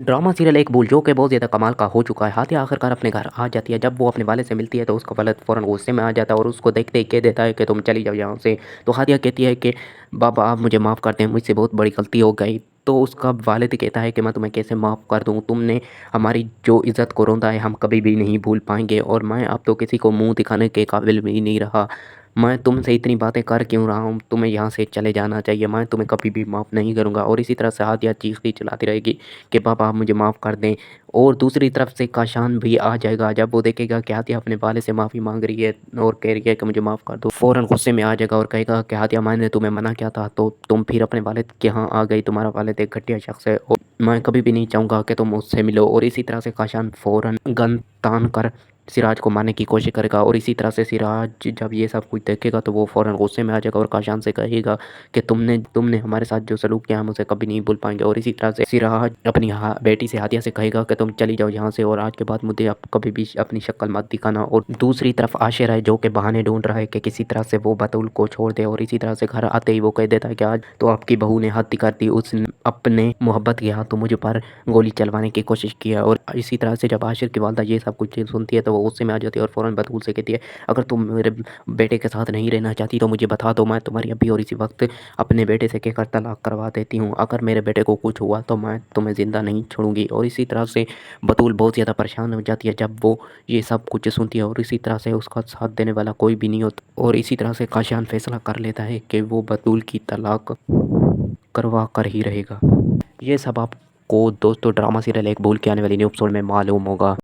Drama serial एक भूल जो कि बहुत ज़्यादा कमाल का हो चुका है। हाथी आखिरकार अपने घर आ जाती है। जब वो अपने वालिद से मिलती है तो उसका वालिद फ़ौरन गुस्से में आ जाता है और उसको देखते ही कह देता है कि तुम चली जाओ यहाँ से। तो हाथिया कहती है कि बाबा आप मुझे माफ़ कर दें, मुझसे बहुत बड़ी गलती हो गई। तो उसका वालिद कहता है कि मैं तुम्हें कैसे माफ़ कर दूँ? तुमने हमारी जो इज़्ज़त को रौंदा है हम कभी भी नहीं भूल पाएँगे और मैं अब तो किसी को मुँह दिखाने के काबिल भी नहीं रहा। मैं तुमसे इतनी बातें कर क्यों रहा हूँ? तुम्हें यहाँ से चले जाना चाहिए। मैं तुम्हें कभी भी माफ़ नहीं करूँगा। और इसी तरह से हाथिया चीखती चिल्लाती रहेगी कि पापा आप मुझे माफ़ कर दें। और दूसरी तरफ से काशान भी आ जाएगा। जब वो देखेगा कि हाथिया अपने वालिद से माफ़ी मांग रही है और कह रही है कि मुझे माफ़ कर दो, फ़ौरन गुस्से में आ जाएगा और कहेगा कि हाथिया मैंने तुम्हें मना किया था तो तुम फिर अपने वालिद के यहाँ आ गई। तुम्हारा वालिद एक घटिया शख्स है और मैं कभी भी नहीं चाहूँगा कि तुम उससे मिलो। और इसी तरह से काशान फ़ौरन गन तान कर सिराज को मारने की कोशिश करेगा। और इसी तरह से सिराज जब ये सब कुछ देखेगा तो वो फ़ौरन गुस्से में आ जाएगा और काशान से कहेगा कि तुमने तुमने हमारे साथ जो सलूक किया हम उसे कभी नहीं भूल पाएंगे। और इसी तरह से सिराज अपनी बेटी से हादिया से कहेगा कि तुम चली जाओ यहाँ से और आज के बाद मुझे अब कभी भी अपनी शक्ल मत दिखाना। और दूसरी तरफ आशिर है जो कि बहाने ढूंढ रहा है कि किसी तरह से वो बतूल को छोड़ दे। और इसी तरह से घर आते ही वो कह देता है कि आज तो आपकी बहू ने हद कर दी, उसने अपने मोहब्बत के हाथों मुझे पर गोली चलवाने की कोशिश की है। और इसी तरह से जब आशिर की वालदा ये सब कुछ सुनती है तो वो गुस्से में आ जाती है और फ़ौरन बतूल से कहती है अगर तुम मेरे बेटे के साथ नहीं रहना चाहती तो मुझे बता दो, मैं तुम्हारी अभी और इसी वक्त अपने बेटे से कहकर तलाक करवा देती हूँ। अगर मेरे बेटे को कुछ हुआ तो मैं तुम्हें ज़िंदा नहीं छोड़ूंगी। और इसी तरह से बतूल बहुत ज़्यादा परेशान हो जाती है जब वो ये सब कुछ सुनती है। और इसी तरह से उसका साथ देने वाला कोई भी नहीं होता। और इसी तरह से काशान फैसला कर लेता है कि वो बतूल की तलाक करवा कर ही रहेगा। ये सब आपको दोस्तों ड्रामा सीरियल एक भूल के आने वाली न्यू एपिसोड में मालूम होगा।